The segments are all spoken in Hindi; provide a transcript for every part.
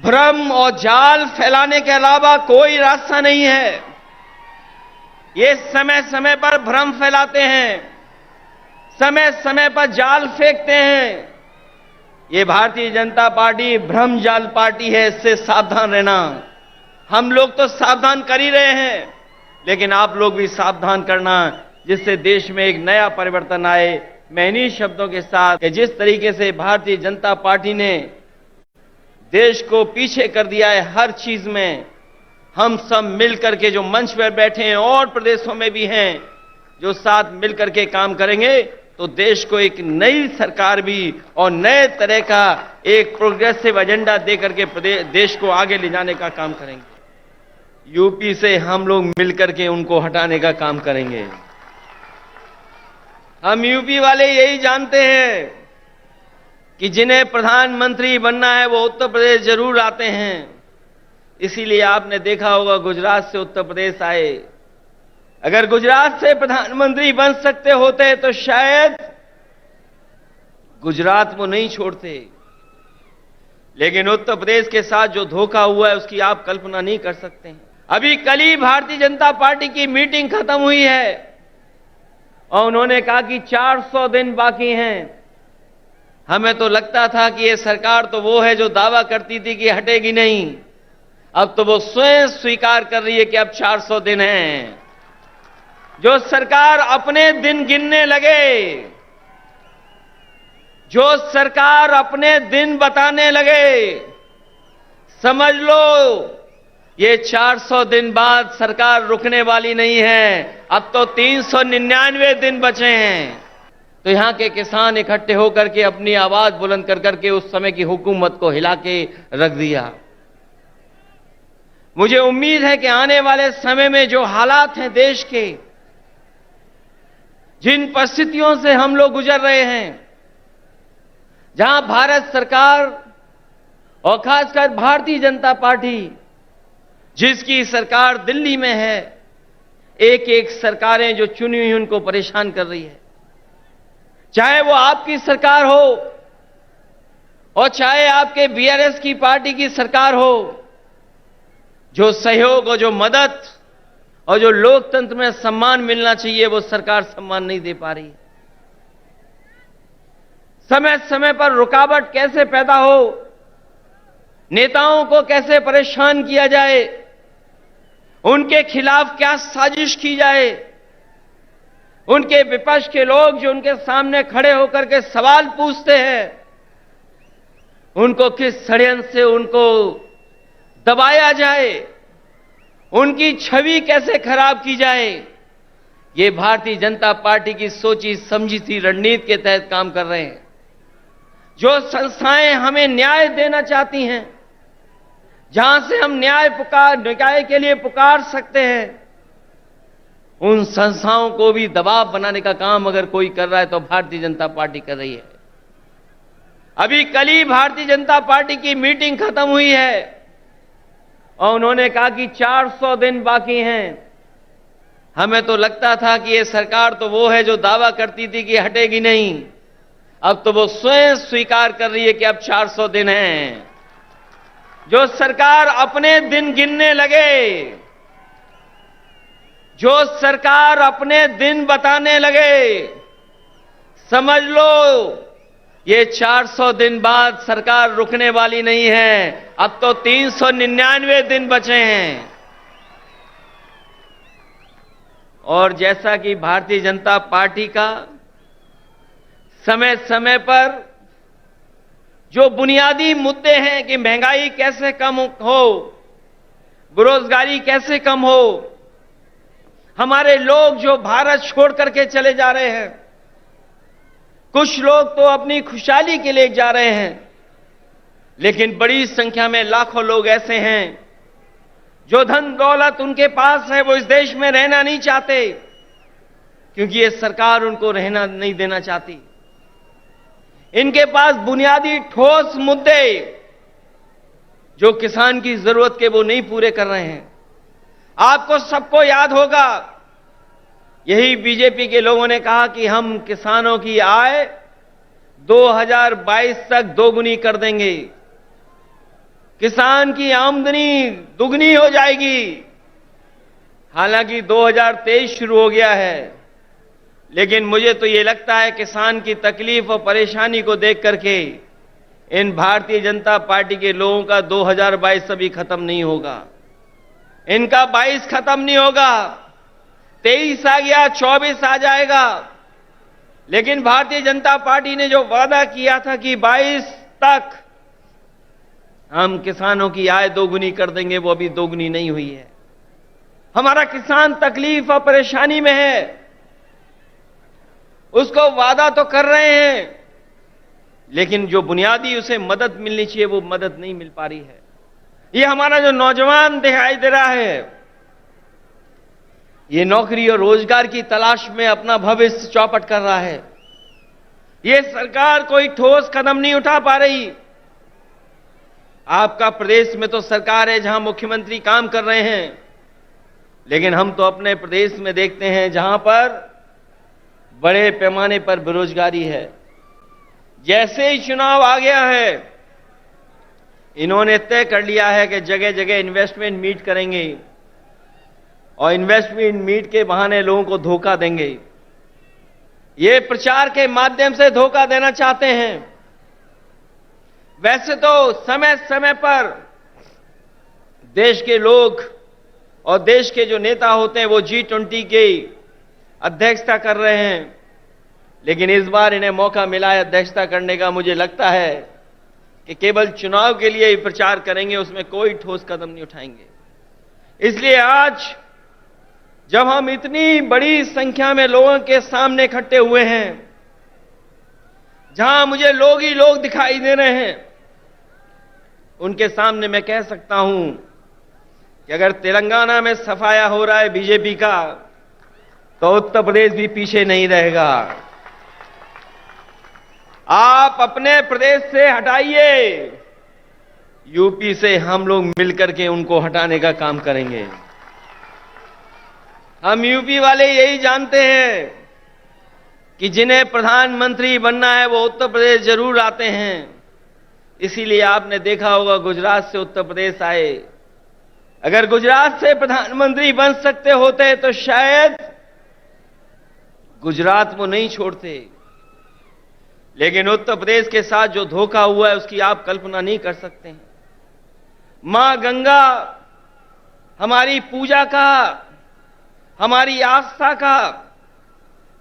भ्रम और जाल फैलाने के अलावा कोई रास्ता नहीं है। ये समय समय पर भ्रम फैलाते हैं, समय समय पर जाल फेंकते हैं। ये भारतीय जनता पार्टी भ्रम जाल पार्टी है, इससे सावधान रहना। हम लोग तो सावधान कर ही रहे हैं, लेकिन आप लोग भी सावधान करना, जिससे देश में एक नया परिवर्तन आए। मैं इन्हीं शब्दों के साथ कि जिस तरीके से भारतीय जनता पार्टी ने देश को पीछे कर दिया है हर चीज में, हम सब मिलकर के जो मंच पर बैठे हैं और प्रदेशों में भी हैं, जो साथ मिलकर के काम करेंगे तो देश को एक नई सरकार भी और नए तरह का एक प्रोग्रेसिव एजेंडा देकर के देश को आगे ले जाने का काम करेंगे। यूपी से हम लोग मिलकर के उनको हटाने का काम करेंगे। हम यूपी वाले यही जानते हैं कि जिन्हें प्रधानमंत्री बनना है वो उत्तर प्रदेश जरूर आते हैं। इसीलिए आपने देखा होगा गुजरात से उत्तर प्रदेश आए। अगर गुजरात से प्रधानमंत्री बन सकते होते तो शायद गुजरात को नहीं छोड़ते, लेकिन उत्तर प्रदेश के साथ जो धोखा हुआ है उसकी आप कल्पना नहीं कर सकते हैं। अभी कल ही भारतीय जनता पार्टी की मीटिंग खत्म हुई है और उन्होंने कहा कि 400 दिन बाकी हैं। हमें तो लगता था कि ये सरकार तो वो है जो दावा करती थी कि हटेगी नहीं, अब तो वो स्वयं स्वीकार कर रही है कि अब 400 दिन हैं। जो सरकार अपने दिन गिनने लगे, जो सरकार अपने दिन बताने लगे, समझ लो ये 400 दिन बाद सरकार रुकने वाली नहीं है। अब तो 399 दिन बचे हैं। तो यहां के किसान इकट्ठे होकर के अपनी आवाज बुलंद कर करके उस समय की हुकूमत को हिला के रख दिया। मुझे उम्मीद है कि आने वाले समय में जो हालात हैं देश के, जिन परिस्थितियों से हम लोग गुजर रहे हैं, जहां भारत सरकार और खासकर भारतीय जनता पार्टी, जिसकी सरकार दिल्ली में है, एक एक सरकारें जो चुनी हुई उनको परेशान कर रही है। चाहे वो आपकी सरकार हो और चाहे आपके बीआरएस की पार्टी की सरकार हो, जो सहयोग और जो मदद और जो लोकतंत्र में सम्मान मिलना चाहिए वो सरकार सम्मान नहीं दे पा रही है। समय समय पर रुकावट कैसे पैदा हो, नेताओं को कैसे परेशान किया जाए, उनके खिलाफ क्या साजिश की जाए, उनके विपक्ष के लोग जो उनके सामने खड़े होकर के सवाल पूछते हैं, उनको किस षड्यंत्र से उनको दबाया जाए, उनकी छवि कैसे खराब की जाए, ये भारतीय जनता पार्टी की सोची समझी सी रणनीति के तहत काम कर रहे हैं। जो संस्थाएं हमें न्याय देना चाहती हैं, जहां से हम न्याय के लिए पुकार सकते हैं, उन संस्थाओं को भी दबाव बनाने का काम अगर कोई कर रहा है तो भारतीय जनता पार्टी कर रही है। अभी कल ही भारतीय जनता पार्टी की मीटिंग खत्म हुई है और उन्होंने कहा कि 400 दिन बाकी हैं। हमें तो लगता था कि ये सरकार तो वो है जो दावा करती थी कि हटेगी नहीं, अब तो वो स्वयं स्वीकार कर रही है कि अब 400 दिन हैं। जो सरकार अपने दिन गिनने लगे, जो सरकार अपने दिन बताने लगे, समझ लो ये 400 दिन बाद सरकार रुकने वाली नहीं है। अब तो 399 दिन बचे हैं। और जैसा कि भारतीय जनता पार्टी का समय समय पर जो बुनियादी मुद्दे हैं कि महंगाई कैसे कम हो, बेरोजगारी कैसे कम हो, हमारे लोग जो भारत छोड़ करके चले जा रहे हैं, कुछ लोग तो अपनी खुशहाली के लिए जा रहे हैं, लेकिन बड़ी संख्या में लाखों लोग ऐसे हैं जो धन दौलत उनके पास है, वो इस देश में रहना नहीं चाहते क्योंकि ये सरकार उनको रहना नहीं देना चाहती। इनके पास बुनियादी ठोस मुद्दे जो किसान की जरूरत के वो नहीं पूरे कर रहे हैं। आपको सबको याद होगा, यही बीजेपी के लोगों ने कहा कि हम किसानों की आय 2022 तक दोगुनी कर देंगे। किसान की आमदनी दुगनी हो जाएगी। हालांकि 2023 शुरू हो गया है, लेकिन मुझे तो ये लगता है किसान की तकलीफ और परेशानी को देख करके इन भारतीय जनता पार्टी के लोगों का 2022 अभी खत्म नहीं होगा। इनका 22 खत्म नहीं होगा, 23 आ गया, 24 आ जाएगा। लेकिन भारतीय जनता पार्टी ने जो वादा किया था कि 22 तक हम किसानों की आय दोगुनी कर देंगे, वो अभी दोगुनी नहीं हुई है। हमारा किसान तकलीफ और परेशानी में है। उसको वादा तो कर रहे हैं, लेकिन जो बुनियादी उसे मदद मिलनी चाहिए वो मदद नहीं मिल पा रही है। ये हमारा जो नौजवान दिखाई दे रहा है, ये नौकरी और रोजगार की तलाश में अपना भविष्य चौपट कर रहा है। ये सरकार कोई ठोस कदम नहीं उठा पा रही। आपका प्रदेश में तो सरकार है जहां मुख्यमंत्री काम कर रहे हैं, लेकिन हम तो अपने प्रदेश में देखते हैं जहां पर बड़े पैमाने पर बेरोजगारी है। जैसे ही चुनाव आ गया है, इन्होंने तय कर लिया है कि जगह जगह इन्वेस्टमेंट मीट करेंगे और इन्वेस्टमेंट मीट के बहाने लोगों को धोखा देंगे। ये प्रचार के माध्यम से धोखा देना चाहते हैं। वैसे तो समय समय पर देश के लोग और देश के जो नेता होते हैं वो G20 की अध्यक्षता कर रहे हैं, लेकिन इस बार इन्हें मौका मिला है अध्यक्षता करने का। मुझे लगता है कि केवल चुनाव के लिए ही प्रचार करेंगे, उसमें कोई ठोस कदम नहीं उठाएंगे। इसलिए आज जब हम इतनी बड़ी संख्या में लोगों के सामने इकट्ठे हुए हैं, जहां मुझे लोग ही लोग दिखाई दे रहे हैं, उनके सामने मैं कह सकता हूं कि अगर तेलंगाना में सफाया हो रहा है बीजेपी का, तो उत्तर प्रदेश भी पीछे नहीं रहेगा। आप अपने प्रदेश से हटाइए, यूपी से हम लोग मिलकर के उनको हटाने का काम करेंगे। हम यूपी वाले यही जानते हैं कि जिन्हें प्रधानमंत्री बनना है वो उत्तर प्रदेश जरूर आते हैं। इसीलिए आपने देखा होगा गुजरात से उत्तर प्रदेश आए। अगर गुजरात से प्रधानमंत्री बन सकते होते तो शायद गुजरात वो नहीं छोड़ते। लेकिन उत्तर प्रदेश के साथ जो धोखा हुआ है उसकी आप कल्पना नहीं कर सकते हैं। मां गंगा हमारी पूजा का, हमारी आस्था का,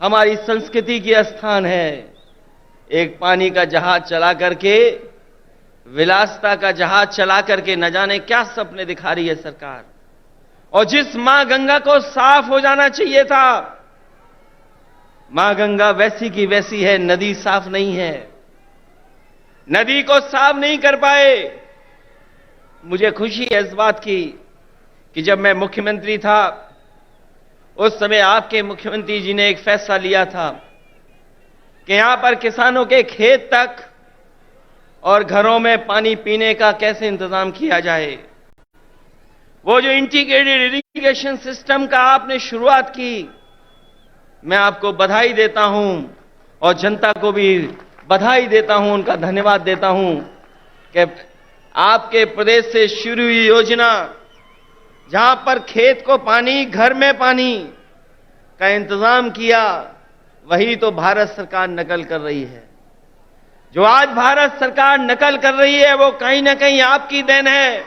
हमारी संस्कृति की स्थान है। एक पानी का जहाज चला करके, विलासिता का जहाज चला करके न जाने क्या सपने दिखा रही है सरकार। और जिस मां गंगा को साफ हो जाना चाहिए था, मां गंगा वैसी की वैसी है, नदी साफ नहीं है। नदी को साफ नहीं कर पाए। मुझे खुशी है इस बात की कि जब मैं मुख्यमंत्री था उस समय आपके मुख्यमंत्री जी ने एक फैसला लिया था कि यहां पर किसानों के खेत तक और घरों में पानी पीने का कैसे इंतजाम किया जाए। वो जो इंटीग्रेटेड इरिगेशन सिस्टम का आपने शुरुआत की, मैं आपको बधाई देता हूं और जनता को भी बधाई देता हूं, उनका धन्यवाद देता हूं कि आपके प्रदेश से शुरू हुई योजना, जहां पर खेत को पानी, घर में पानी का इंतजाम किया, वही तो भारत सरकार नकल कर रही है। जो आज भारत सरकार नकल कर रही है वो कहीं ना कहीं आपकी देन है।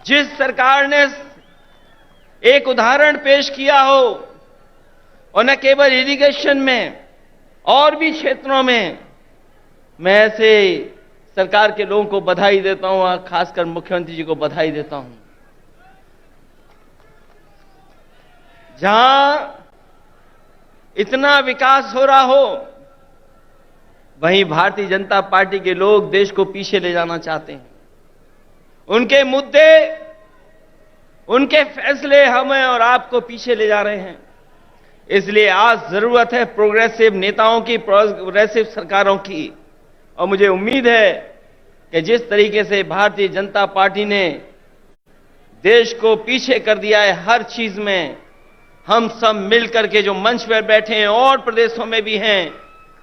जिस सरकार ने एक उदाहरण पेश किया हो, और न केवल इरिगेशन में और भी क्षेत्रों में, मैं ऐसे सरकार के लोगों को बधाई देता हूं और खासकर मुख्यमंत्री जी को बधाई देता हूं। जहां इतना विकास हो रहा हो, वहीं भारतीय जनता पार्टी के लोग देश को पीछे ले जाना चाहते हैं। उनके मुद्दे, उनके फैसले हमें और आपको पीछे ले जा रहे हैं। इसलिए आज जरूरत है प्रोग्रेसिव नेताओं की, प्रोग्रेसिव सरकारों की। और मुझे उम्मीद है कि जिस तरीके से भारतीय जनता पार्टी ने देश को पीछे कर दिया है हर चीज में, हम सब मिलकर के जो मंच पर बैठे हैं और प्रदेशों में भी हैं,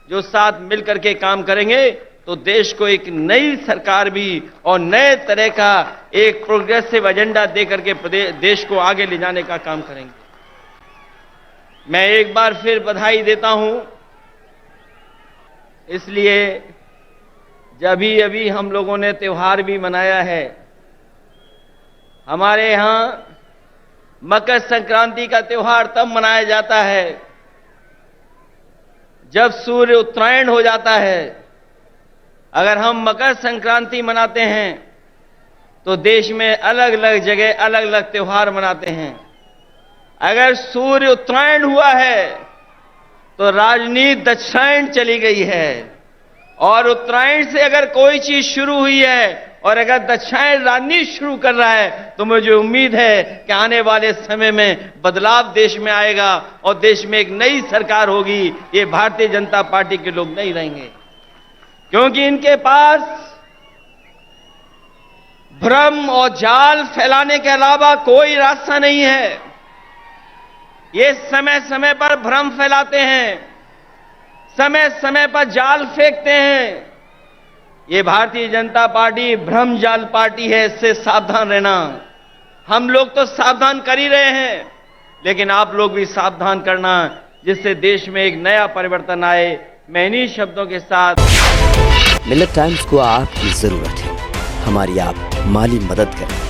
जो साथ मिलकर के काम करेंगे, तो देश को एक नई सरकार भी और नए तरह का एक प्रोग्रेसिव एजेंडा देकर के देश को आगे ले जाने का काम करेंगे। मैं एक बार फिर बधाई देता हूं, इसलिए जब अभी हम लोगों ने त्योहार भी मनाया है। हमारे यहां मकर संक्रांति का त्योहार तब मनाया जाता है जब सूर्य उत्तरायण हो जाता है। अगर हम मकर संक्रांति मनाते हैं तो देश में अलग अलग जगह अलग अलग त्योहार मनाते हैं। अगर सूर्य उत्तरायण हुआ है तो राजनीति दक्षिणायन चली गई है, और उत्तरायण से अगर कोई चीज शुरू हुई है और अगर दक्षिणायन राजनीति शुरू कर रहा है तो मुझे उम्मीद है कि आने वाले समय में बदलाव देश में आएगा और देश में एक नई सरकार होगी। ये भारतीय जनता पार्टी के लोग नहीं रहेंगे, क्योंकि इनके पास भ्रम और जाल फैलाने के अलावा कोई रास्ता नहीं है। ये समय समय पर भ्रम फैलाते हैं, समय समय पर जाल फेंकते हैं। ये भारतीय जनता पार्टी भ्रम जाल पार्टी है, इससे सावधान रहना। हम लोग तो सावधान कर ही रहे हैं, लेकिन आप लोग भी सावधान करना, जिससे देश में एक नया परिवर्तन आए। मैं इन्हीं शब्दों के साथ मिलेट टाइम्स को आपकी जरूरत है, हमारी आप माली मदद करें।